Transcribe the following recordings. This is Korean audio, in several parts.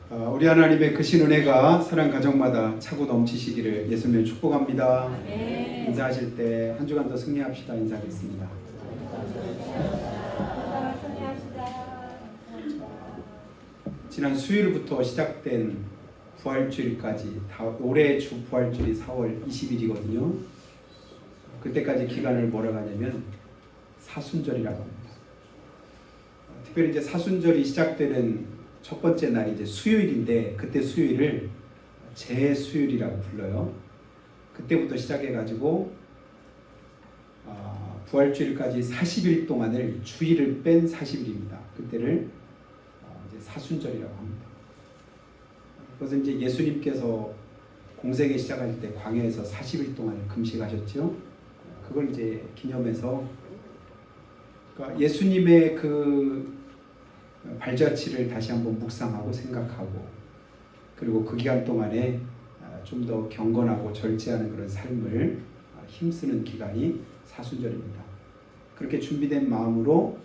우리 하나님의 크신 은혜가 사랑 가정마다 차고 넘치시기를 예수님의 축복합니다. 네. 인사하실 때 한 주간 더 승리합시다. 인사하겠습니다. 지난 수요일부터 시작된 부활주일까지 올해 주 부활주일이 4월 20일이거든요. 그때까지 기간을 뭐라고 하냐면 사순절이라고 합니다. 특별히 이제 사순절이 시작되는 첫 번째 날이 이제 수요일인데, 그때 수요일을 제수요일이라고 불러요. 그때부터 시작해가지고 부활주일까지 40일 동안을 주일을 뺀 40일입니다. 그때를 이제 사순절이라고 합니다. 그래서 이제 예수님께서 공생애 시작할 때 광야에서 40일 동안 금식하셨죠. 그걸 이제 기념해서, 그러니까 예수님의 그 발자취를 다시 한번 묵상하고 생각하고, 그리고 그 기간 동안에 좀 더 경건하고 절제하는 그런 삶을 힘쓰는 기간이 사순절입니다. 그렇게 준비된 마음으로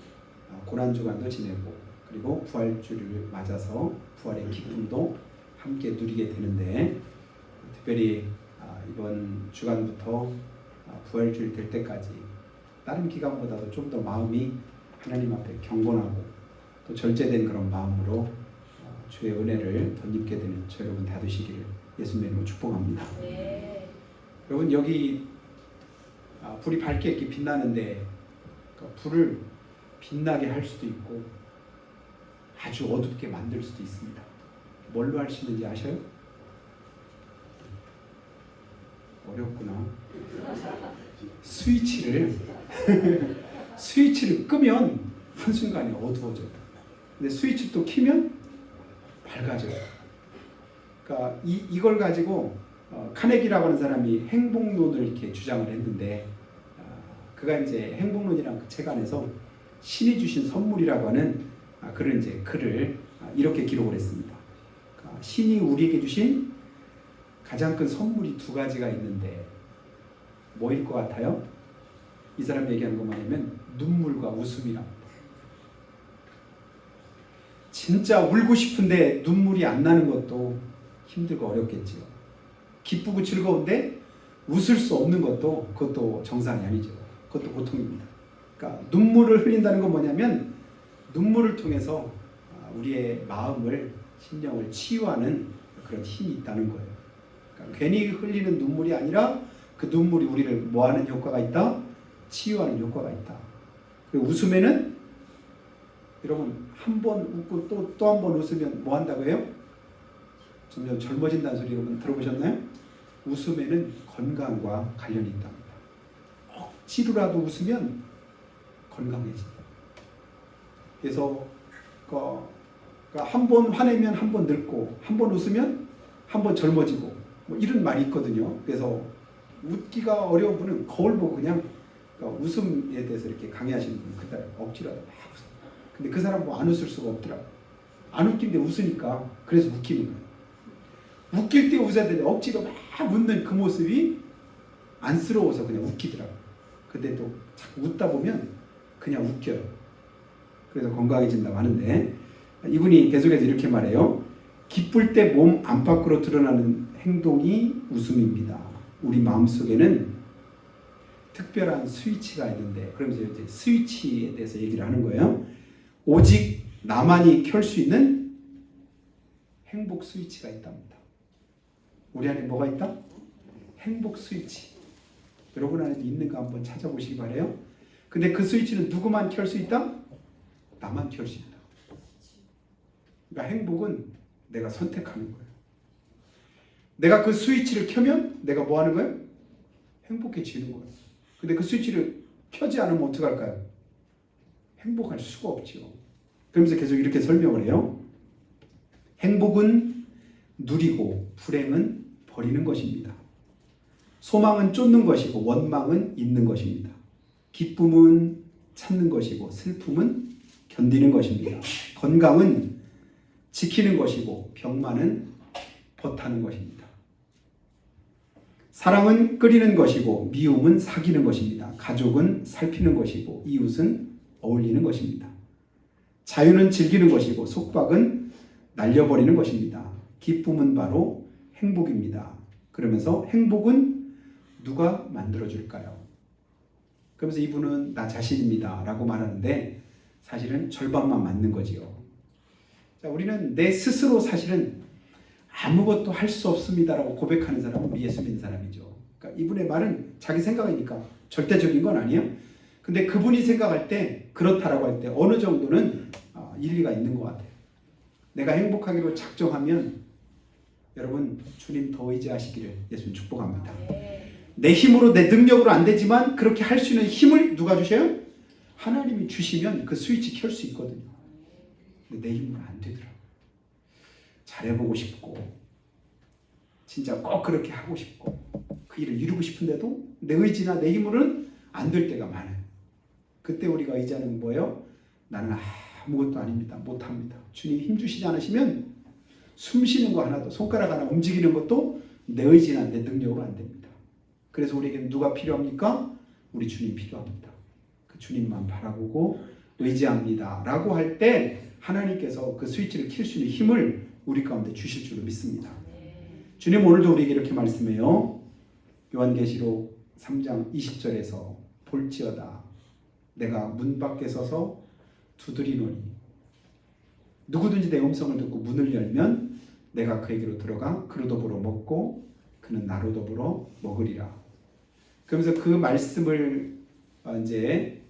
고난주간도 지내고, 그리고 부활주를 맞아서 부활의 기쁨도 함께 누리게 되는데, 특별히 이번 주간부터 부활주일 될 때까지 다른 기간보다도 좀 더 마음이 하나님 앞에 경건하고 또 절제된 그런 마음으로 주의 은혜를 덧입게 되는 저 여러분 다 되시기를 예수님의 이름으로 축복합니다. 네. 여러분, 여기 불이 밝게 이렇게 빛나는데, 불을 빛나게 할 수도 있고 아주 어둡게 만들 수도 있습니다. 뭘로 할 수 있는지 아셔요? 어렵구나. 스위치를 끄면 한순간에 어두워져요. 근데 스위치 또 켜면 밝아져요. 그러니까 이걸 가지고 카네기라고 하는 사람이 행복론을 이렇게 주장을 했는데, 그가 이제 행복론이라는 그 책 안에서 신이 주신 선물이라고 하는 그런 이제 글을 이렇게 기록을 했습니다. 그러니까 신이 우리에게 주신 가장 큰 선물이 두 가지가 있는데 뭐일 것 같아요? 이 사람이 얘기하는 건 뭐냐면 눈물과 웃음이랍니다. 진짜 울고 싶은데 눈물이 안 나는 것도 힘들고 어렵겠지요. 기쁘고 즐거운데 웃을 수 없는 그것도 정상이 아니죠. 그것도 고통입니다. 그러니까 눈물을 흘린다는 건 뭐냐면, 눈물을 통해서 우리의 마음을, 심령을 치유하는 그런 힘이 있다는 거예요. 그러니까 괜히 흘리는 눈물이 아니라 그 눈물이 우리를 뭐하는 효과가 있다? 치유하는 효과가 있다. 그리고 웃음에는, 여러분, 한 번 웃고 또 한 번 웃으면 뭐 한다고 해요? 점점 젊어진다는 소리 여러분 들어보셨나요? 웃음에는 건강과 관련이 있답니다. 억지로라도 웃으면 건강해진다. 그래서 한 번 화내면 한 번 늙고, 한 번 웃으면 한 번 젊어지고, 뭐 이런 말이 있거든요. 그래서 웃기가 어려운 분은 거울 보고 그냥 웃음에 대해서 이렇게 강의하시는 분은 그날 억지로라도 막 웃어. 근데 그 사람 뭐 안 웃을 수가 없더라고. 안 웃긴데 웃으니까 그래서 웃기는 거예요. 웃길 때 웃어야 되는데 억지로 막 웃는 그 모습이 안쓰러워서 그냥 웃기더라고. 근데 또 자꾸 웃다 보면 그냥 웃겨요. 그래서 건강해진다고 하는데, 이분이 계속해서 이렇게 말해요. 기쁠 때 몸 안팎으로 드러나는 행동이 웃음입니다. 우리 마음속에는 특별한 스위치가 있는데, 그러면서 이제 스위치에 대해서 얘기를 하는 거예요. 오직 나만이 켤 수 있는 행복 스위치가 있답니다. 우리 안에 뭐가 있다? 행복 스위치. 여러분 안에 있는가 한번 찾아보시기 바래요. 근데 그 스위치는 누구만 켤 수 있다? 나만 켤 수 있다. 그러니까 행복은 내가 선택하는 거예요. 내가 그 스위치를 켜면 내가 뭐 하는 거예요? 행복해지는 거예요. 근데 그 스위치를 켜지 않으면 어떡할까요? 행복할 수가 없지요. 그러면서 계속 이렇게 설명을 해요. 행복은 누리고 불행은 버리는 것입니다. 소망은 쫓는 것이고 원망은 잊는 것입니다. 기쁨은 찾는 것이고 슬픔은 견디는 것입니다. 건강은 지키는 것이고 병만은 벗하는 것입니다. 사랑은 끓이는 것이고 미움은 사귀는 것입니다. 가족은 살피는 것이고 이웃은 어울리는 것입니다. 자유는 즐기는 것이고 속박은 날려버리는 것입니다. 기쁨은 바로 행복입니다. 그러면서 행복은 누가 만들어줄까요? 그러면서 이분은 나 자신입니다 라고 말하는데 사실은 절반만 맞는 거지요. 자, 우리는 내 스스로 사실은 아무것도 할 수 없습니다 라고 고백하는 사람은 예수 믿는 사람이죠. 그러니까 이분의 말은 자기 생각이니까 절대적인 건 아니에요. 근데 그분이 생각할 때 그렇다라고 할 때 어느 정도는 일리가 있는 것 같아요. 내가 행복하기로 작정하면 여러분 주님 더 의지하시기를 예수님 축복합니다. 내 힘으로 내 능력으로 안 되지만 그렇게 할 수 있는 힘을 누가 주셔요? 하나님이 주시면 그 스위치 켤 수 있거든요. 근데 내 힘으로 안 되더라고요. 잘해보고 싶고 진짜 꼭 그렇게 하고 싶고 그 일을 이루고 싶은데도 내 의지나 내 힘으로는 안 될 때가 많아요. 그때 우리가 의지하는 뭐예요? 나는 아무것도 아닙니다. 못합니다. 주님 힘 주시지 않으시면 숨 쉬는 거 하나도 손가락 하나 움직이는 것도 내 의지나 내 능력으로 안 됩니다. 그래서 우리에게 누가 필요합니까? 우리 주님 필요합니다. 그 주님만 바라보고 의지합니다 라고 할 때 하나님께서 그 스위치를 킬 수 있는 힘을 우리 가운데 주실 줄로 믿습니다. 주님 오늘도 우리에게 이렇게 말씀해요. 요한계시록 3장 20절에서 볼지어다 내가 문 밖에 서서 두드리노니 누구든지 내 음성을 듣고 문을 열면 내가 그에게로 들어가 그로 더불어 먹고 그는 나로 더불어 먹으리라. 그러면서 그 말씀을 이제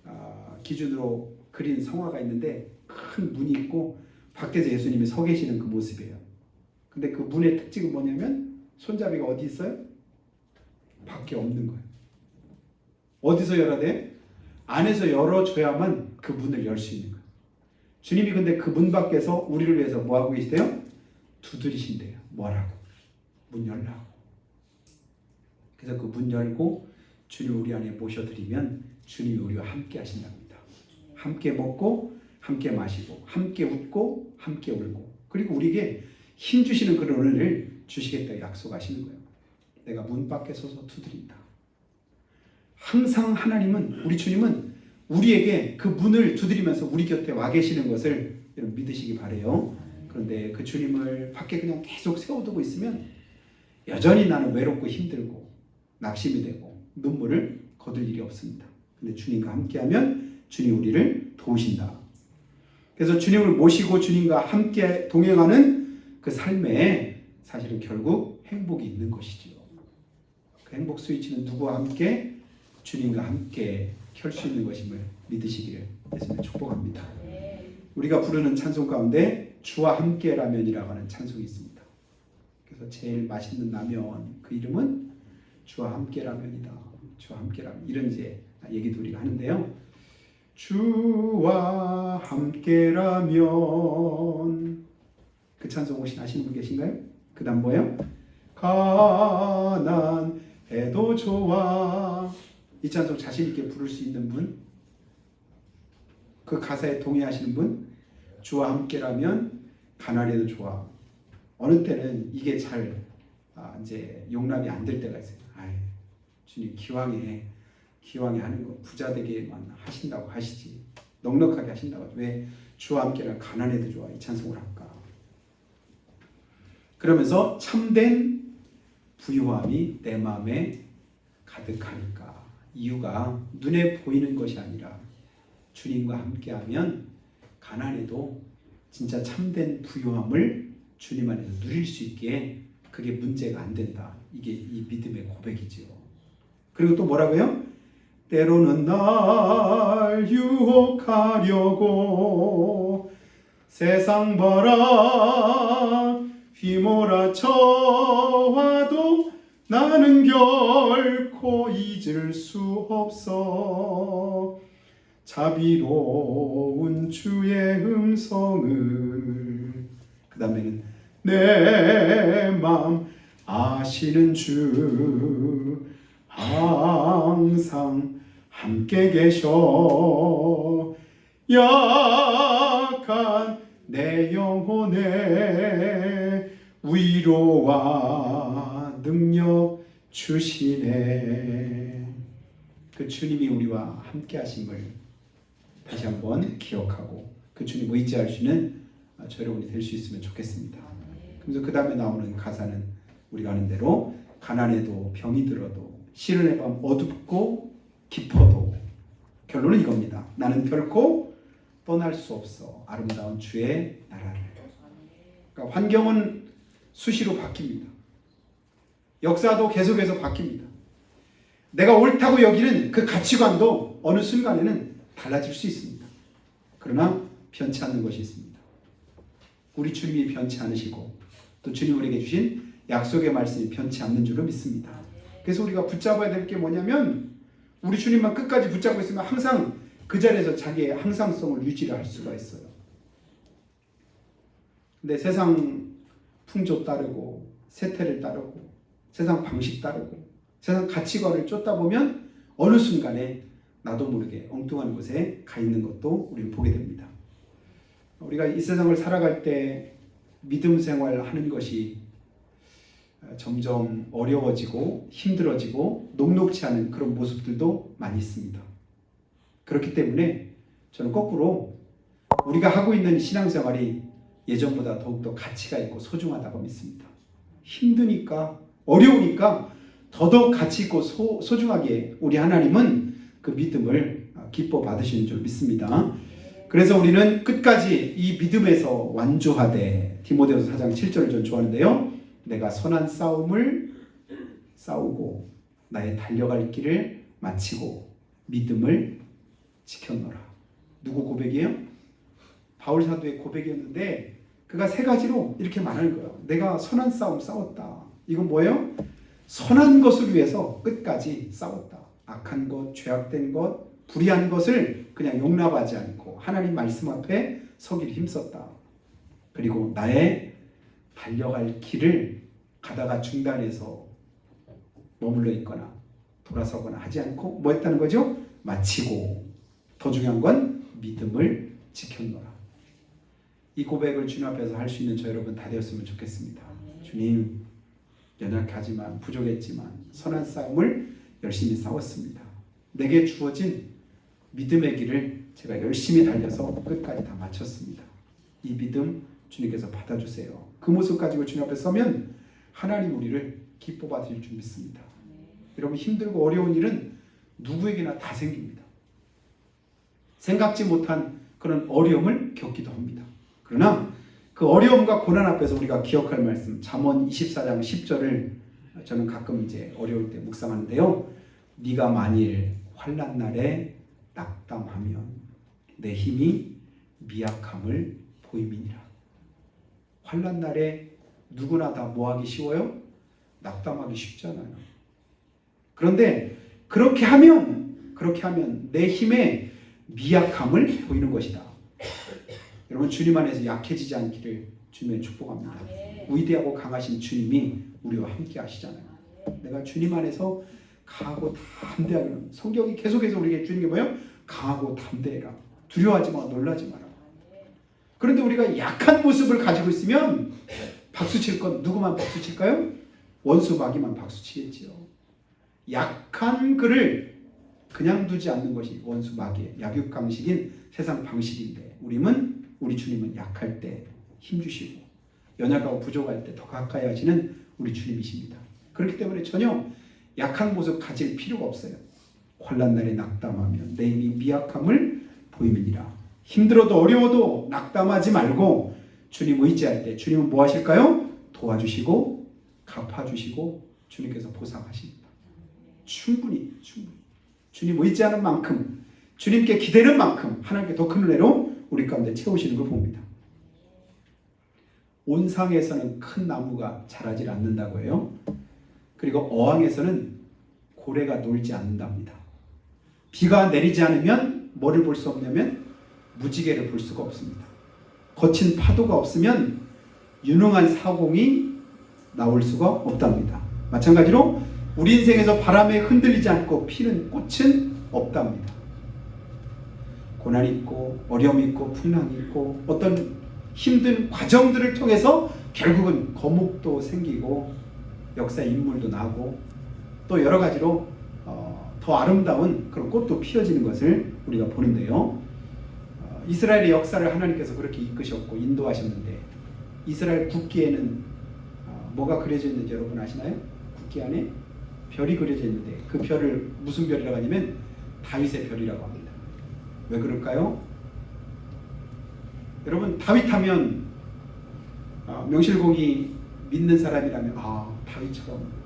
기준으로 그린 성화가 있는데 큰 문이 있고 밖에서 예수님이 서 계시는 그 모습이에요. 근데 그 문의 특징은 뭐냐면 손잡이가 어디 있어요? 밖에 없는 거예요. 어디서 열어야 돼? 안에서 열어줘야만 그 문을 열 수 있는 거예요. 주님이 근데 그 문 밖에서 우리를 위해서 뭐하고 계시대요? 두드리신대요. 뭐라고? 문 열라고. 그래서 그 문 열고 주님 우리 안에 모셔드리면 주님이 우리와 함께 하신답니다. 함께 먹고 함께 마시고 함께 웃고 함께 울고 그리고 우리에게 힘 주시는 그런 은혜를 주시겠다 약속하시는 거예요. 내가 문 밖에 서서 두드린다. 항상 하나님은 우리 주님은 우리에게 그 문을 두드리면서 우리 곁에 와 계시는 것을 여러분 믿으시기 바래요. 그런데 그 주님을 밖에 그냥 계속 세워두고 있으면 여전히 나는 외롭고 힘들고 낙심이 되고 눈물을 거둘 일이 없습니다. 근데 주님과 함께하면 주님 우리를 도우신다. 그래서 주님을 모시고 주님과 함께 동행하는 그 삶에 사실은 결국 행복이 있는 것이지요. 그 행복 스위치는 누구와 함께? 주님과 함께 켤 수 있는 것임을 믿으시기를 예수님 축복합니다. 우리가 부르는 찬송 가운데 주와 함께라면이라고 하는 찬송이 있습니다. 그래서 제일 맛있는 라면 그 이름은 주와 함께라면이다. 주와 함께라면 이런 이제 얘기도 우리가 하는데요. 주와 함께라면 그 찬송 혹시 아시는 분 계신가요? 그 다음 뭐예요? 가난해도 좋아. 이 찬송 자신 있게 부를 수 있는 분? 그 가사에 동의하시는 분? 주와 함께라면 가난해도 좋아. 어느 때는 이게 잘 이제 용납이 안 될 때가 있어요. 주님 기왕에 하는 거 부자 되게만 하신다고 하시지 넉넉하게 하신다고 왜 주와 함께라면 가난해도 좋아 이 찬송을 할까? 그러면서 참된 부유함이 내 마음에 가득하니까. 이유가 눈에 보이는 것이 아니라 주님과 함께하면 가난해도 진짜 참된 부유함을 주님 안에서 누릴 수 있기에 그게 문제가 안 된다. 이게 이 믿음의 고백이지요. 그리고 또 뭐라고요? 때로는 날 유혹하려고 세상 바람 휘몰아쳐와도 나는 결코 잊을 수 없어 자비로운 주의 음성을. 그 다음에는 내 맘 아시는 주 항상 함께 계셔 약한 내 영혼에 위로와 능력 주시네. 그 주님이 우리와 함께 하심을 다시 한번 기억하고 그 주님 의지할 수 있는 저 여러분이 될 수 있으면 좋겠습니다. 그래서 그 다음에 나오는 가사는 우리가 아는 대로 가난해도 병이 들어도 시련의 밤 어둡고 깊어도 결론은 이겁니다. 나는 결코 떠날 수 없어 아름다운 주의 나라를. 그러니까 환경은 수시로 바뀝니다. 역사도 계속해서 바뀝니다. 내가 옳다고 여기는 그 가치관도 어느 순간에는 달라질 수 있습니다. 그러나 변치 않는 것이 있습니다. 우리 주님이 변치 않으시고 또 주님 우리에게 주신 약속의 말씀이 변치 않는 줄로 믿습니다. 그래서 우리가 붙잡아야 될 게 뭐냐면 우리 주님만 끝까지 붙잡고 있으면 항상 그 자리에서 자기의 항상성을 유지를 할 수가 있어요. 근데 세상 풍조 따르고 세태를 따르고 세상 방식 따르고 세상 가치관을 쫓다 보면 어느 순간에 나도 모르게 엉뚱한 곳에 가 있는 것도 우리는 보게 됩니다. 우리가 이 세상을 살아갈 때 믿음 생활하는 것이 점점 어려워지고 힘들어지고 녹록지 않은 그런 모습들도 많이 있습니다. 그렇기 때문에 저는 거꾸로 우리가 하고 있는 신앙생활이 예전보다 더욱더 가치가 있고 소중하다고 믿습니다. 힘드니까 어려우니까 더더욱 가치 있고 소중하게 우리 하나님은 그 믿음을 기뻐 받으시는 줄 믿습니다. 그래서 우리는 끝까지 이 믿음에서 완주하되 디모데후서 4장 7절을 전 좋아하는데요. 내가 선한 싸움을 싸우고 나의 달려갈 길을 마치고 믿음을 지켰노라. 누구 고백이에요? 바울 사도의 고백이었는데 그가 세 가지로 이렇게 말하는 거예요. 내가 선한 싸움 싸웠다. 이건 뭐예요? 선한 것을 위해서 끝까지 싸웠다. 악한 것, 죄악된 것, 불의한 것을 그냥 용납하지 않고 하나님 말씀 앞에 서기를 힘썼다. 그리고 나의 달려갈 길을 가다가 중단해서 머물러 있거나 돌아서거나 하지 않고 뭐 했다는 거죠? 마치고 더 중요한 건 믿음을 지켰노라. 이 고백을 주님 앞에서 할 수 있는 저 여러분 다 되었으면 좋겠습니다. 주님, 연약하지만 부족했지만 선한 싸움을 열심히 싸웠습니다. 내게 주어진 믿음의 길을 제가 열심히 달려서 끝까지 다 마쳤습니다. 이 믿음 주님께서 받아주세요. 그 모습 가지고 주님 앞에 서면 하나님 우리를 기뻐 받으실 줄 믿습니다. 여러분, 힘들고 어려운 일은 누구에게나 다 생깁니다. 생각지 못한 그런 어려움을 겪기도 합니다. 그러나 그 어려움과 고난 앞에서 우리가 기억할 말씀, 잠언 24장 10절을 저는 가끔 이제 어려울 때 묵상하는데요. 네가 만일 환난 날에 낙담하면 내 힘이 미약함을 보임이니라. 환난 날에 누구나 다 뭐하기 쉬워요? 낙담하기 쉽잖아요. 그런데 그렇게 하면 내 힘의 미약함을 보이는 것이다. 여러분, 주님 안에서 약해지지 않기를 주님의 축복합니다. 위대하고 강하신 주님이 우리와 함께 하시잖아요. 내가 주님 안에서 강하고 담대하게, 성경이 계속해서 우리에게 주는 게 뭐예요? 강하고 담대해라. 두려워하지 마, 놀라지 마라. 그런데 우리가 약한 모습을 가지고 있으면 박수칠 건 누구만 박수칠까요? 원수 마귀만 박수치겠지요. 약한 그를 그냥 두지 않는 것이 원수 마귀의 약육강식인 세상 방식인데 우리 주님은 약할 때 힘주시고 연약하고 부족할 때 더 가까이 하시는 우리 주님이십니다. 그렇기 때문에 전혀 약한 모습 가질 필요가 없어요. 환난 날에 낙담하면 내 힘이 미약함을 보임이니라. 힘들어도 어려워도 낙담하지 말고 주님 의지할 때 주님은 뭐 하실까요? 도와주시고 갚아주시고 주님께서 보상하십니다. 충분히 주님 의지하는 만큼, 주님께 기대는 만큼 하나님께 더 큰 은혜로 우리 가운데 채우시는 걸 봅니다. 온상에서는 큰 나무가 자라질 않는다고 해요. 그리고 어항에서는 고래가 놀지 않는답니다. 비가 내리지 않으면 뭐를 볼 수 없냐면 무지개를 볼 수가 없습니다. 거친 파도가 없으면 유능한 사공이 나올 수가 없답니다. 마찬가지로 우리 인생에서 바람에 흔들리지 않고 피는 꽃은 없답니다. 고난이 있고 어려움이 있고 풍랑이 있고 어떤 힘든 과정들을 통해서 결국은 거목도 생기고 역사의 인물도 나고 또 여러 가지로 더 아름다운 그런 꽃도 피어지는 것을 우리가 보는데요. 이스라엘의 역사를 하나님께서 그렇게 이끄셨고 인도하셨는데 이스라엘 국기에는 뭐가 그려져 있는지 여러분 아시나요? 국기 안에 별이 그려져 있는데 그 별을 무슨 별이라고 하냐면 다윗의 별이라고 합니다. 왜 그럴까요? 여러분 다윗 하면 명실공히 믿는 사람이라면 다윗처럼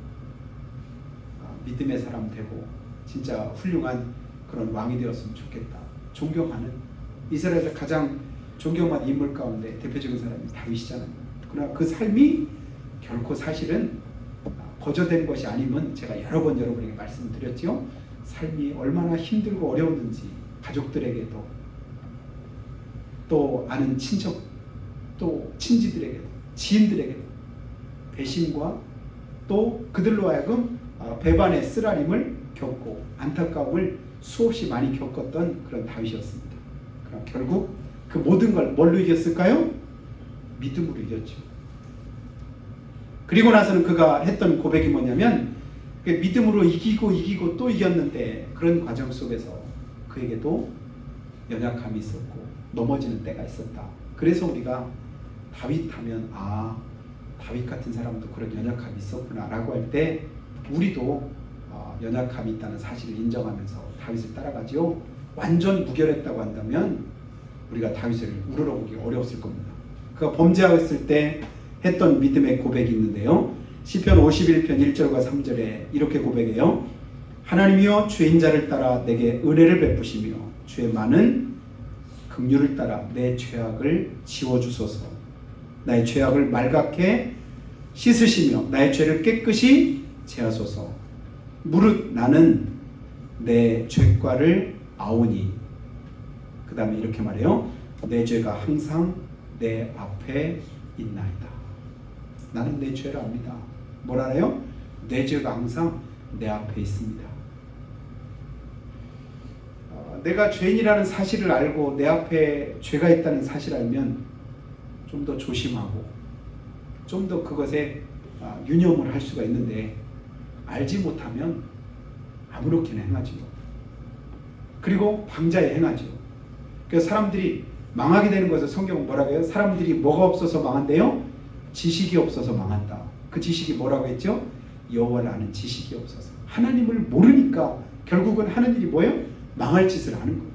믿음의 사람 되고 진짜 훌륭한 그런 왕이 되었으면 좋겠다. 존경하는 이스라엘에서 가장 존경받는 인물 가운데 대표적인 사람이 다윗이잖아요. 그러나 그 삶이 결코 사실은 거저된 것이 아니면 제가 여러 번 여러분에게 말씀드렸죠. 삶이 얼마나 힘들고 어려웠는지 가족들에게도 또 아는 친척 또 친지들에게도 지인들에게도 배신과 또 그들로 하여금 배반의 쓰라림을 겪고 안타까움을 수없이 많이 겪었던 그런 다윗이었습니다. 그럼 결국 그 모든 걸 뭘로 이겼을까요? 믿음으로 이겼죠. 그리고 나서는 그가 했던 고백이 뭐냐면 믿음으로 이기고 또 이겼는데 그런 과정 속에서 그에게도 연약함이 있었고 넘어지는 때가 있었다. 그래서 우리가 다윗 하면 다윗 같은 사람도 그런 연약함이 있었구나 라고 할 때 우리도 연약함이 있다는 사실을 인정하면서 다윗을 따라가지요. 완전 무결했다고 한다면 우리가 다윗을 우러러보기 어려웠을 겁니다. 그가 범죄하고 있을 때 했던 믿음의 고백이 있는데요. 시편 51편 1절과 3절에 이렇게 고백해요. 하나님이여 주의 인자를 따라 내게 은혜를 베푸시며 주의 많은 긍휼을 따라 내 죄악을 지워주소서. 나의 죄악을 말갛게 씻으시며 나의 죄를 깨끗이 제하소서. 무릇 나는 내 죄과를 아오니. 그 다음에 이렇게 말해요. 내 죄가 항상 내 앞에 있나이다. 나는 내 죄를 압니다. 뭐라래요? 내 죄가 항상 내 앞에 있습니다. 내가 죄인이라는 사실을 알고 내 앞에 죄가 있다는 사실을 알면 좀 더 조심하고 좀 더 그것에 유념을 할 수가 있는데 알지 못하면 아무렇게나 행하죠. 그리고 방자에 행하죠. 그래서 사람들이 망하게 되는 것을 성경은 뭐라고 해요? 사람들이 뭐가 없어서 망한대요? 지식이 없어서 망한다. 그 지식이 뭐라고 했죠? 여호와를 아는 지식이 없어서. 하나님을 모르니까 결국은 하는 일이 뭐예요? 망할 짓을 하는 거예요.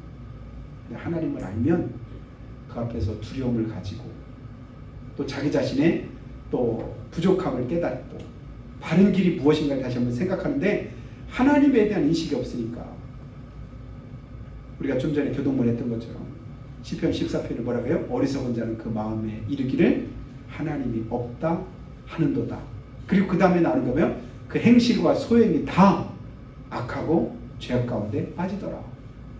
하나님을 알면 그 앞에서 두려움을 가지고 또 자기 자신의 또 부족함을 깨닫고 바른 길이 무엇인가를 다시 한번 생각하는데 하나님에 대한 인식이 없으니까 우리가 좀 전에 교동문 했던 것처럼 시편 14편을 뭐라고 해요? 어리석은 자는 그 마음에 이르기를 하나님이 없다 하는도다. 그리고 그 다음에 나오는 거면 그 행실과 소행이 다 악하고 죄악 가운데 빠지더라.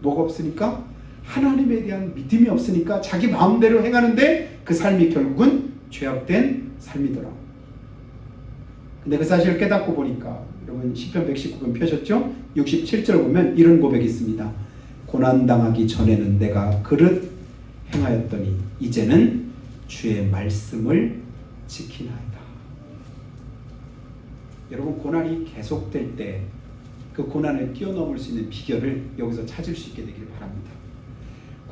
뭐가 없으니까? 하나님에 대한 믿음이 없으니까 자기 마음대로 행하는데 그 삶이 결국은 죄악된 삶이더라. 근데 그 사실을 깨닫고 보니까 여러분 시편 119편 펴셨죠? 67절 보면 이런 고백이 있습니다. 고난당하기 전에는 내가 그릇 행하였더니 이제는 주의 말씀을 지키나이다. 여러분 고난이 계속될 때 그 고난을 뛰어넘을 수 있는 비결을 여기서 찾을 수 있게 되길 바랍니다.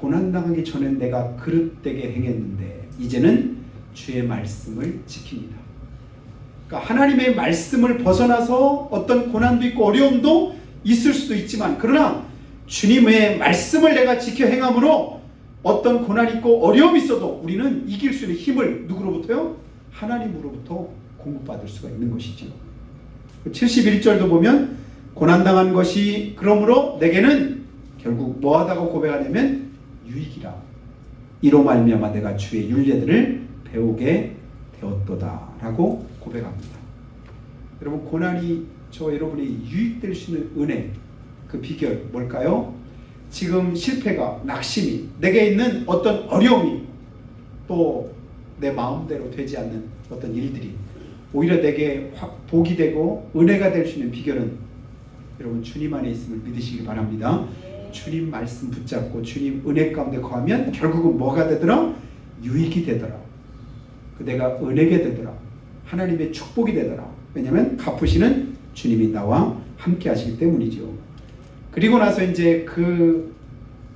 고난당하기 전엔 내가 그릇되게 행했는데 이제는 주의 말씀을 지킵니다. 그러니까 하나님의 말씀을 벗어나서 어떤 고난도 있고 어려움도 있을 수도 있지만 그러나 주님의 말씀을 내가 지켜 행함으로 어떤 고난이 있고 어려움이 있어도 우리는 이길 수 있는 힘을 누구로부터요? 하나님으로부터 공급받을 수가 있는 것이죠. 71절도 보면 고난당한 것이 그러므로 내게는 결국 뭐하다고 고백하냐면 유익이라. 이로 말미암아 내가 주의 율례들을 배우게 되었도다 라고 고백합니다. 여러분 고난이 저 여러분이 유익될 수 있는 은혜 그 비결 뭘까요? 지금 실패가 낙심이 내게 있는 어떤 어려움이 또 내 마음대로 되지 않는 어떤 일들이 오히려 내게 복이 되고 은혜가 될 수 있는 비결은 여러분 주님 안에 있음을 믿으시기 바랍니다. 주님 말씀 붙잡고 주님 은혜 가운데 거하면 결국은 뭐가 되더라? 유익이 되더라. 내가 은혜게 되더라. 하나님의 축복이 되더라. 왜냐하면 갚으시는 주님이 나와 함께 하시기 때문이죠. 그리고 나서 이제 그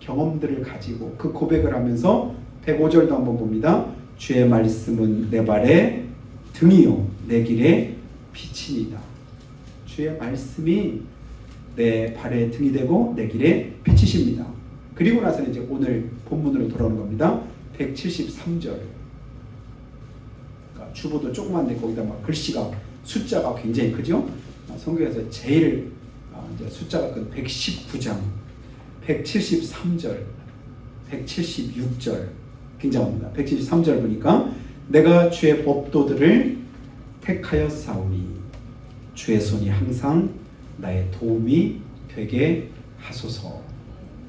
경험들을 가지고 그 고백을 하면서 105절도 한번 봅니다. 주의 말씀은 내 발의 등이요 내 길의 빛이니이다. 주의 말씀이 내 발의 등이 되고 내 길의 빛이십니다. 그리고 나서는 이제 오늘 본문으로 돌아오는 겁니다. 173절. 그러니까 주보도 조그만데 거기다 막 글씨가 숫자가 굉장히 크죠. 성경에서 제일 이제 숫자가 큰 119장, 173절, 176절 굉장합니다. 173절 보니까 내가 주의 법도들을 택하여 싸우니 주의 손이 항상 나의 도움이 되게 하소서.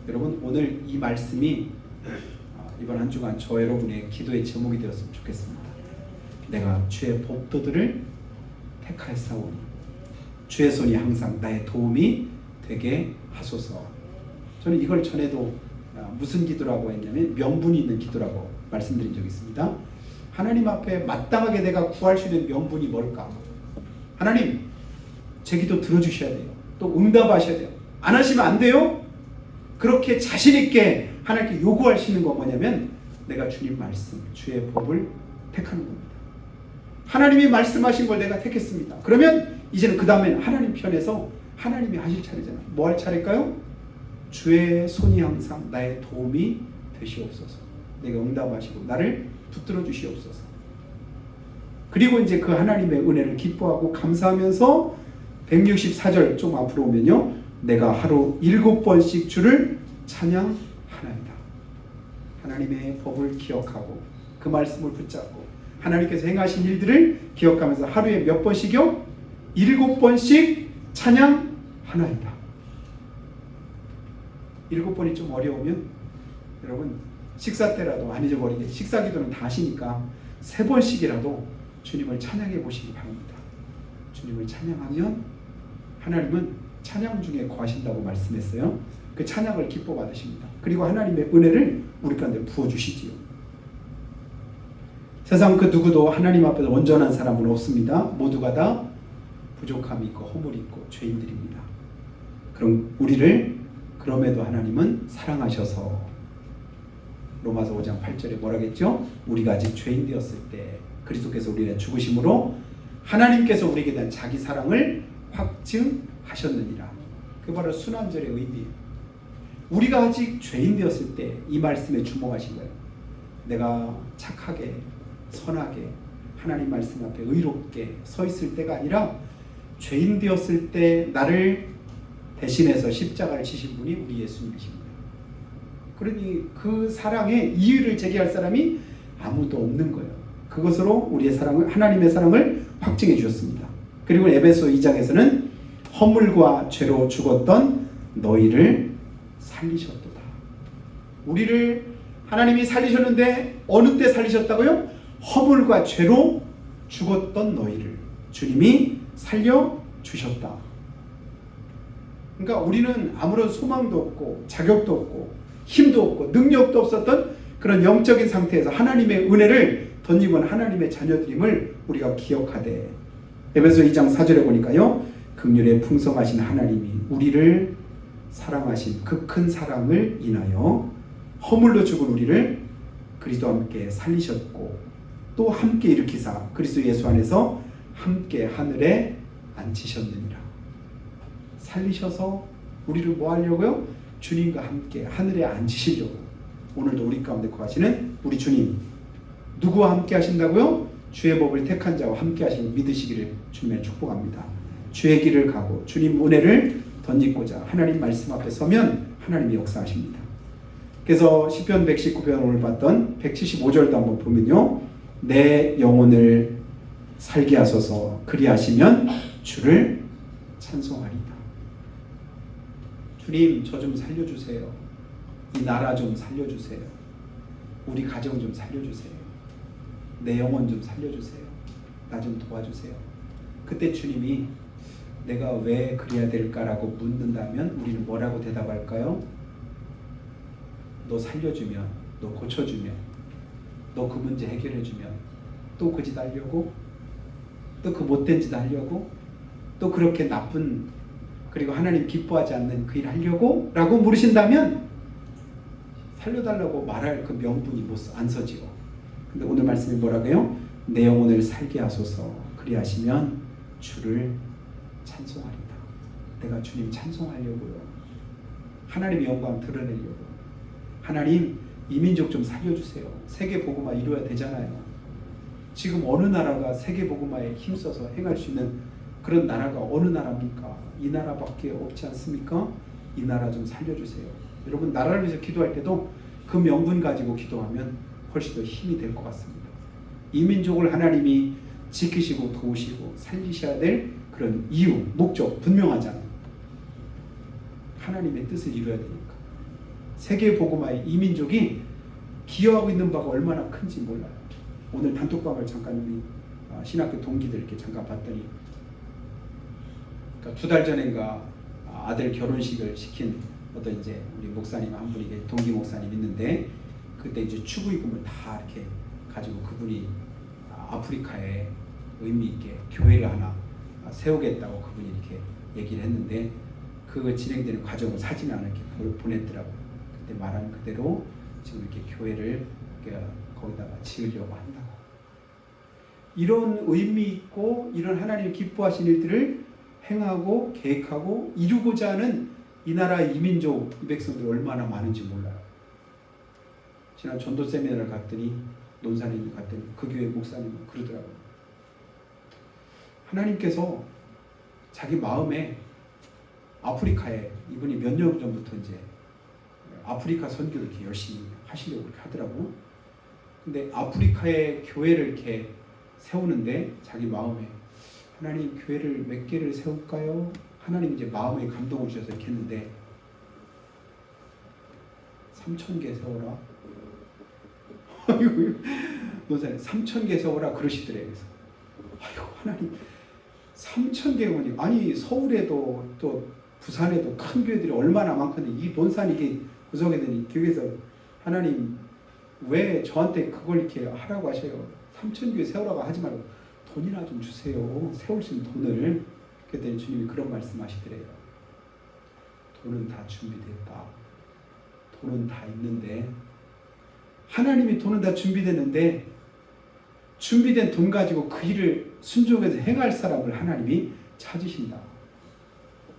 여러분 오늘 이 말씀이 이번 한 주간 저 여러분의 기도의 제목이 되었으면 좋겠습니다. 내가 주의 법도들을 택하여 싸우니 주의 손이 항상 나의 도움이 되게 하소서. 저는 이걸 전에도 무슨 기도라고 했냐면 명분이 있는 기도라고 말씀드린 적이 있습니다. 하나님 앞에 마땅하게 내가 구할 수 있는 명분이 뭘까? 하나님 제 기도 들어주셔야 돼요. 또 응답하셔야 돼요. 안 하시면 안 돼요? 그렇게 자신 있게 하나님께 요구하시는 건 뭐냐면 내가 주님 말씀, 주의 법을 택하는 겁니다. 하나님이 말씀하신 걸 내가 택했습니다. 그러면 이제는 그 다음에는 하나님 편에서 하나님이 하실 차례잖아요. 뭐 할 차례일까요? 주의 손이 항상 나의 도움이 되시옵소서. 내가 응답하시고 나를 붙들어 주시옵소서. 그리고 이제 그 하나님의 은혜를 기뻐하고 감사하면서 164절 좀 앞으로 오면요. 내가 하루 7번씩 주를 찬양하나이다. 하나님의 법을 기억하고 그 말씀을 붙잡고 하나님께서 행하신 일들을 기억하면서 하루에 몇 번씩요? 7번씩 찬양하나이다. 7번이 좀 어려우면 여러분 식사 때라도 안 잊어버리게 식사 기도는 다 하시니까 3번씩이라도 주님을 찬양해 보시기 바랍니다. 주님을 찬양하면 하나님은 찬양 중에 거하신다고 말씀했어요. 그 찬양을 기뻐 받으십니다. 그리고 하나님의 은혜를 우리 가운데 부어주시지요. 세상 그 누구도 하나님 앞에서 온전한 사람은 없습니다. 모두가 다 부족함이 있고 허물이 있고 죄인들입니다. 그럼 우리를 그럼에도 하나님은 사랑하셔서 로마서 5장 8절에 뭐라겠죠? 우리가 아직 죄인 되었을 때 그리스도께서 우리의 죽으심으로 하나님께서 우리에게 대한 자기 사랑을 확증하셨느니라. 그 바로 순환절의 의미예요. 우리가 아직 죄인 되었을 때 이 말씀에 주목하신 거예요. 내가 착하게 선하게 하나님 말씀 앞에 의롭게 서 있을 때가 아니라 죄인 되었을 때 나를 대신해서 십자가를 지신 분이 우리 예수님이십니다. 그러니 그 사랑에 이의를 제기할 사람이 아무도 없는 거예요. 그것으로 우리의 사랑을 하나님의 사랑을 확증해 주셨습니다. 그리고 에베소 2장에서는 허물과 죄로 죽었던 너희를 살리셨도다. 우리를 하나님이 살리셨는데 어느 때 살리셨다고요? 허물과 죄로 죽었던 너희를 주님이 살려주셨다. 그러니까 우리는 아무런 소망도 없고 자격도 없고 힘도 없고 능력도 없었던 그런 영적인 상태에서 하나님의 은혜를 덧입은 하나님의 자녀들임을 우리가 기억하되 에베소 2장 4절에 보니까요. 긍휼에 풍성하신 하나님이 우리를 사랑하신 그 큰 사랑을 인하여 허물로 죽은 우리를 그리스도와 함께 살리셨고 또 함께 일으키사 그리스도 예수 안에서 함께 하늘에 앉히셨느니라. 살리셔서 우리를 뭐 하려고요? 주님과 함께 하늘에 앉히시려고. 오늘도 우리 가운데 거하시는 우리 주님 누구와 함께 하신다고요? 주의 법을 택한 자와 함께 하시는 믿으시기를 주님의 축복합니다. 주의 길을 가고 주님 은혜를 덧입고자 하나님 말씀 앞에 서면 하나님이 역사하십니다. 그래서 시편 119편 오늘 봤던 175절도 한번 보면요. 내 영혼을 살게 하소서 그리하시면 주를 찬송하리다. 주님 저 좀 살려주세요. 이 나라 좀 살려주세요. 우리 가정 좀 살려주세요. 내 영혼 좀 살려주세요. 나 좀 도와주세요. 그때 주님이 내가 왜 그래야 될까라고 묻는다면 우리는 뭐라고 대답할까요? 너 살려주면, 너 고쳐주면, 너 그 문제 해결해주면 또 그 짓 하려고? 또 그 못된 짓 하려고? 또 그렇게 나쁜 그리고 하나님 기뻐하지 않는 그 일 하려고? 라고 물으신다면 살려달라고 말할 그 명분이 안 서지요. 근데 오늘 말씀이 뭐라고요? 내 영혼을 살게 하소서. 그리하시면 주를 찬송하리다. 내가 주님 찬송하려고요. 하나님의 영광 드러내려고. 하나님 이 민족 좀 살려주세요. 세계 복음화 이루어야 되잖아요. 지금 어느 나라가 세계 복음화에 힘써서 행할 수 있는 그런 나라가 어느 나라입니까? 이 나라밖에 없지 않습니까? 이 나라 좀 살려주세요. 여러분 나라를 위해서 기도할 때도 그 명분 가지고 기도하면 훨씬 더 힘이 될 것 같습니다. 이 민족을 하나님이 지키시고 도우시고 살리셔야 될 그런 이유, 목적 분명하잖아요. 하나님의 뜻을 이루어야 되니까. 세계 복음화에 이 민족이 기여하고 있는 바가 얼마나 큰지 몰라요. 오늘 단톡방을 잠깐 우리 신학교 동기들 이렇게 잠깐 봤더니, 그러니까 2달 전인가 아들 결혼식을 시킨 어떤 이제 우리 목사님 한 분이 동기 목사님 있는데, 그때 이제 추구이금을 다 이렇게 가지고 그분이 아프리카에 의미 있게 교회를 하나 세우겠다고 그분이 이렇게 얘기를 했는데, 그 진행되는 과정을 사진을 하나 이렇게 보냈더라고요. 그때 말한 그대로 지금 이렇게 교회를 거기다가 지으려고 한다고. 이런 의미 있고 이런 하나님 기뻐하신 일들을 행하고 계획하고 이루고자 하는 이 나라 이민족 이 백성들이 얼마나 많은지 몰라요. 지난 전도 세미나를 갔더니 논산에 갔더니 그 교회 목사님이 그러더라고요. 하나님께서 자기 마음에 아프리카에 이분이 몇 년 전부터 이제 아프리카 선교를 이렇게 열심히 하시려고 이렇게 하더라고요. 근데 아프리카에 교회를 이렇게 세우는데 자기 마음에 하나님 교회를 몇 개를 세울까요? 하나님 이제 마음에 감동을 주셔서 이렇게 했는데 3,000개 세워라. 아이고, 노사님 3,000개 세워라 그러시더래요. 그래서 아이고 하나님 3,000개군요. 아니 서울에도 또 부산에도 큰 교회들이 얼마나 많건데 이 논산 이게 구성이 되니 교회에서 하나님 왜 저한테 그걸 이렇게 하라고 하셔요? 3,000교회 세우라고 하지 말고 돈이나 좀 주세요. 세울 수 있는 돈을. 그랬더니 주님이 그런 말씀하시더래요. 돈은 다 준비됐다. 돈은 다 있는데, 하나님이 돈은 다 준비됐는데 준비된 돈 가지고 그 일을 순종해서 행할 사람을 하나님이 찾으신다.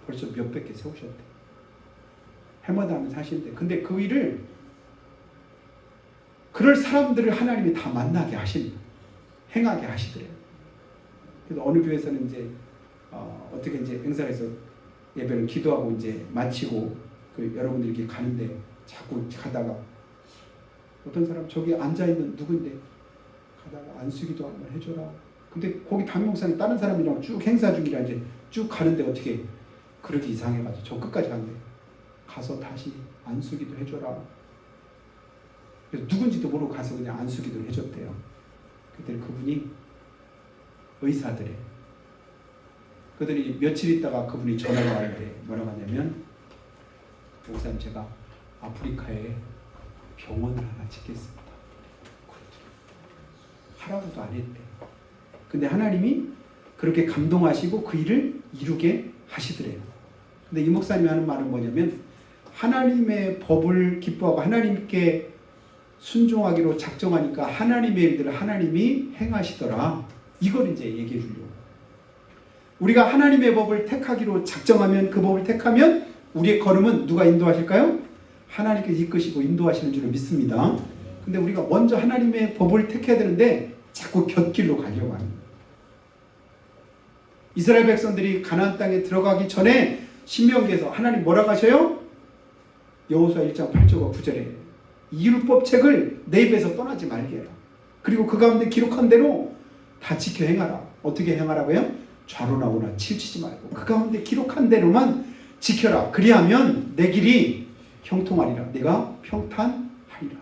벌써 몇백 개 세우셨대. 해마다 하면서 하시는데, 근데 그 일을 그럴 사람들을 하나님이 다 만나게 하십니다. 행하게 하시더래요. 그래서 어느 교회에서는 이제 어떻게 이제 행사에서 예배를 기도하고 이제 마치고 그 여러분들이 이렇게 가는데 자꾸 가다가 어떤 사람 저기 앉아 있는 누구인데 가다가 안수기도 한번 해줘라. 근데 거기 담임목사님 다른 사람이랑 쭉 행사 중이라 이제 쭉 가는데 어떻게 그러기 이상해가지고 저 끝까지 간대. 가서 다시 안수기도 해줘라. 그래서 누군지도 모르고 가서 그냥 안수기도를 해줬대요. 그때 그분이 의사들이에요. 그들이 며칠 있다가 그분이 전화가 왔는데 뭐라고 하냐면, 목사님 제가 아프리카에 병원을 하나 짓겠습니다. 하라고도 안 했대. 근데 하나님이 그렇게 감동하시고 그 일을 이루게 하시더래요. 근데 이 목사님이 하는 말은 뭐냐면, 하나님의 법을 기뻐하고 하나님께 순종하기로 작정하니까 하나님의 일들을 하나님이 행하시더라. 이걸 이제 얘기해 주려고. 우리가 하나님의 법을 택하기로 작정하면, 그 법을 택하면 우리의 걸음은 누가 인도하실까요? 하나님께서 이끄시고 인도하시는 줄을 믿습니다. 근데 우리가 먼저 하나님의 법을 택해야 되는데 자꾸 곁길로 가려고 합니다. 이스라엘 백성들이 가나안 땅에 들어가기 전에 신명기에서 하나님 뭐라고 하셔요? 여호수아 1장 8절과 9절에 이 율법책을 내 입에서 떠나지 말게 해라. 그리고 그 가운데 기록한 대로 다 지켜 행하라. 어떻게 행하라고요? 좌로나 우로나 치우치지 말고 그 가운데 기록한 대로만 지켜라. 그리하면 내 길이 형통하리라. 내가 평탄하리라.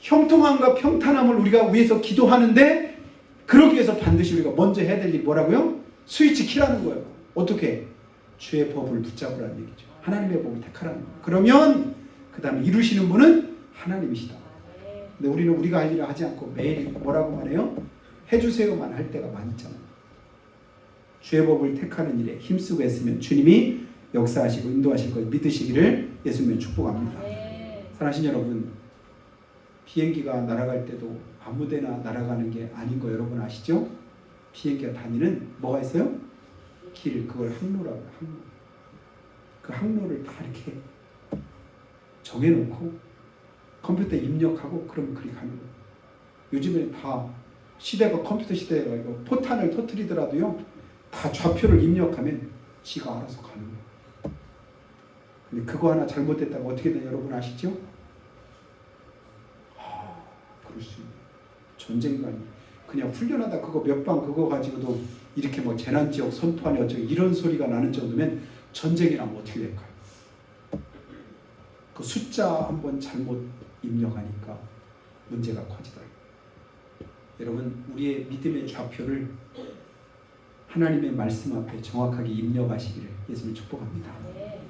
형통함과 평탄함을 우리가 위해서 기도하는데, 그러기 위해서 반드시 우리가 먼저 해야 될 일이 뭐라고요? 스위치 키라는 거예요. 어떻게? 주의 법을 붙잡으라는 얘기죠. 하나님의 법을 택하라는 거예요. 그러면 그 다음에 이루시는 분은 하나님이시다. 근데 우리는 우리가 할 일을 하지 않고 매일 뭐라고 말해요? 해주세요만 할 때가 많잖아요. 주의 법을 택하는 일에 힘쓰고 했으면 주님이 역사하시고 인도하실 걸 믿으시기를 예수님의 축복합니다. 사랑하신 여러분, 비행기가 날아갈 때도 아무데나 날아가는 게 아닌 거 여러분 아시죠? 비행기가 다니는 뭐가 있어요? 길, 그걸 항로라고 해요. 항로. 그 항로를 다 이렇게 정해놓고 컴퓨터에 입력하고 그러면 그리 가는 거예요. 요즘에 다 시대가 컴퓨터 시대라 이거 포탄을 터뜨리더라도요 다 좌표를 입력하면 지가 알아서 가는 거예요. 근데 그거 하나 잘못됐다고 어떻게 되나 여러분 아시죠? 그럴 수 있네. 전쟁관이 그냥 훈련하다 그거 몇 방 그거 가지고도 이렇게 뭐 재난지역 선포하니 어쩌고 이런 소리가 나는 정도면 전쟁이 나면 어떻게 될까요? 그 숫자 한번 잘못 입력하니까 문제가 커지더라고요. 여러분, 우리의 믿음의 좌표를 하나님의 말씀 앞에 정확하게 입력하시기를 예수님 축복합니다.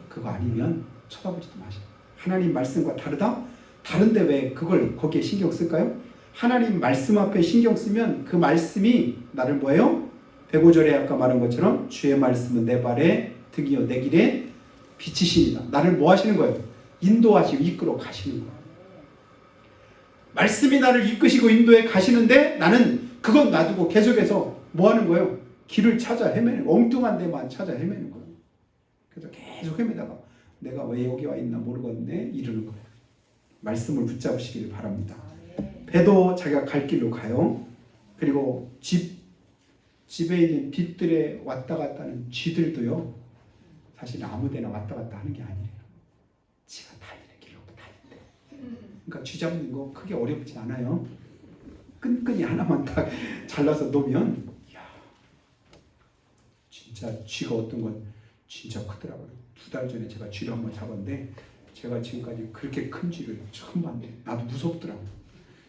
그거 아니면 쳐다보지도 마세요. 하나님 말씀과 다르다? 다른데 왜 그걸 거기에 신경 쓸까요? 하나님 말씀 앞에 신경 쓰면 그 말씀이 나를 뭐예요? 105절에 아까 말한 것처럼 주의 말씀은 내 발에 등이요 내 길에 빛이십니다. 나를 뭐 하시는 거예요? 인도하시고 이끌어 가시는 거예요. 말씀이 나를 이끄시고 인도해 가시는데 나는 그건 놔두고 계속해서 뭐 하는 거예요? 길을 찾아 헤매는 거예요. 엉뚱한 데만 찾아 헤매는 거예요. 그래서 계속 헤매다가 내가 왜 여기 와 있나 모르겠네 이러는 거예요. 말씀을 붙잡으시길 바랍니다. 배도 자기가 갈 길로 가요. 그리고 집에 있는 빛들에 왔다 갔다 하는 쥐들도요 사실 아무데나 왔다 갔다 하는 게 아니에요. 지가 다니는 길로 다닌대. 그러니까 쥐 잡는 거 크게 어렵지 않아요. 끈끈이 하나만 딱 잘라서 놓으면 이야, 진짜 쥐가 어떤 건 진짜 크더라고요. 2달 전에 제가 쥐를 한번 잡았는데 제가 지금까지 그렇게 큰 쥐를 처음 봤는데 나도 무섭더라고요.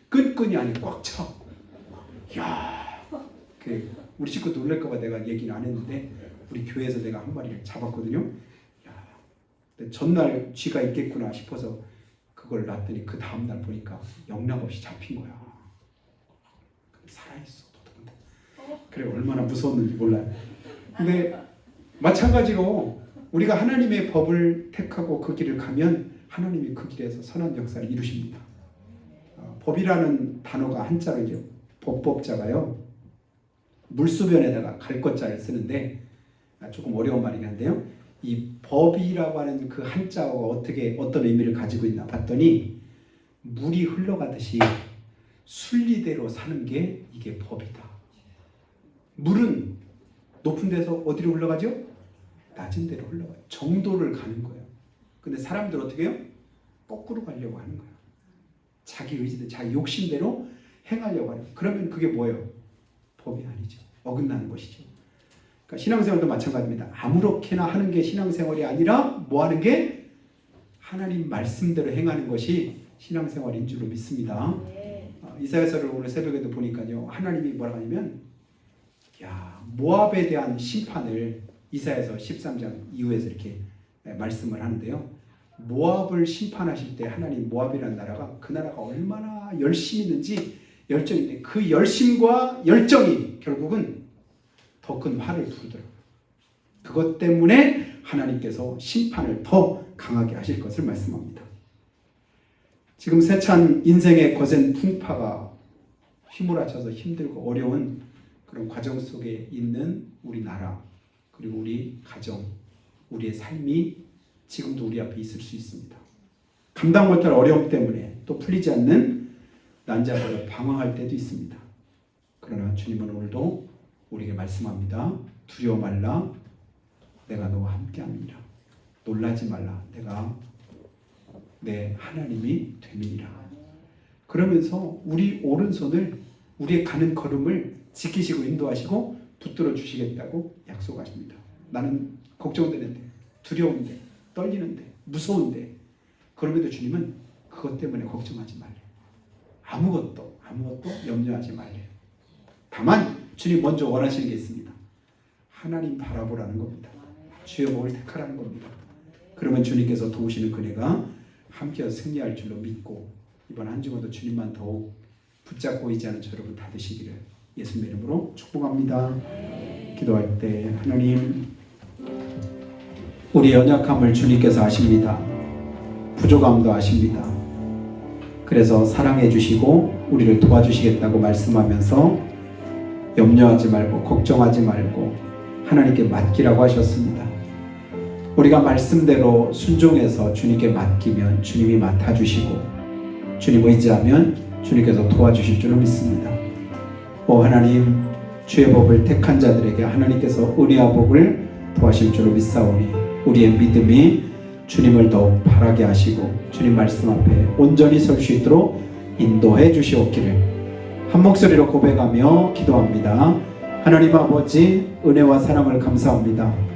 끈끈이 안에 꽉 차. 이야, 우리 친구 놀랄까봐 내가 얘기는 안 했는데 우리 교회에서 내가 한 마리를 잡았거든요. 이야, 근데 전날 쥐가 있겠구나 싶어서 그걸 놨더니 그 다음날 보니까 영락없이 잡힌 거야. 살아있어. 그래 얼마나 무서웠는지 몰라요. 근데 마찬가지로 우리가 하나님의 법을 택하고 그 길을 가면 하나님이 그 길에서 선한 역사를 이루십니다. 법이라는 단어가 한자로 이제 법법자가요 물수변에다가 갈 것자를 쓰는데 조금 어려운 말이긴 한데요. 이 법이라고 하는 그 한자가 어떤 의미를 가지고 있나 봤더니 물이 흘러가듯이 순리대로 사는 게 이게 법이다. 물은 높은 데서 어디로 흘러가죠? 낮은 데로 흘러가요. 정도를 가는 거예요. 근데 사람들 어떻게 해요? 거꾸로 가려고 하는 거예요. 자기 의지대로, 자기 욕심대로 행하려고 하는 거예요. 그러면 그게 뭐예요? 법이 아니죠. 어긋나는 것이죠. 그러니까 신앙생활도 마찬가지입니다. 아무렇게나 하는 게 신앙생활이 아니라 뭐 하는 게 하나님 말씀대로 행하는 것이 신앙생활인 줄로 믿습니다. 이사야서를 오늘 새벽에도 보니까요. 하나님이 뭐라고 하냐면 모압에 대한 심판을 이사야서 13장 이후에서 이렇게 말씀을 하는데요. 모압을 심판하실 때 하나님 모압이라는 나라가 그 나라가 얼마나 열심히 있는지 열정인데 그 열심과 열정이 결국은 더 큰 화를 부르더라고요. 그것 때문에 하나님께서 심판을 더 강하게 하실 것을 말씀합니다. 지금 세찬 인생의 거센 풍파가 휘몰아쳐서 힘들고 어려운 그런 과정 속에 있는 우리나라 그리고 우리 가정, 우리의 삶이 지금도 우리 앞에 있을 수 있습니다. 감당 못할 어려움 때문에 또 풀리지 않는 난자들을 방황할 때도 있습니다. 그러나 주님은 오늘도 우리에게 말씀합니다. 두려워 말라. 내가 너와 함께함이니라. 놀라지 말라. 내가 내 하나님이 됨이니라. 그러면서 우리 오른손을 우리의 가는 걸음을 지키시고 인도하시고 붙들어 주시겠다고 약속하십니다. 나는 걱정되는데 두려운데 떨리는데 무서운데 그럼에도 주님은 그것 때문에 걱정하지 말래요. 아무것도 염려하지 말래요. 다만 주님 먼저 원하시는 게 있습니다. 하나님 바라보라는 겁니다. 주의 복을 택하라는 겁니다. 그러면 주님께서 도우시는 그네가 함께 승리할 줄로 믿고 이번 한 주간도 주님만 더욱 붙잡고 의지하는 저 여러분 다 되시기를 예수님의 이름으로 축복합니다. 기도할 때 하나님 우리 연약함을 주님께서 아십니다. 부족함도 아십니다. 그래서 사랑해 주시고 우리를 도와주시겠다고 말씀하면서 염려하지 말고 걱정하지 말고 하나님께 맡기라고 하셨습니다. 우리가 말씀대로 순종해서 주님께 맡기면 주님이 맡아주시고 주님 의지하면 주님께서 도와주실 줄로 믿습니다. 오 하나님, 주의 법을 택한 자들에게 하나님께서 은혜와 복을 도와실 줄로 믿사오니 우리의 믿음이 주님을 더욱 바라게 하시고 주님 말씀 앞에 온전히 설 수 있도록 인도해 주시옵기를 한 목소리로 고백하며 기도합니다. 하나님 아버지, 은혜와 사랑을 감사합니다.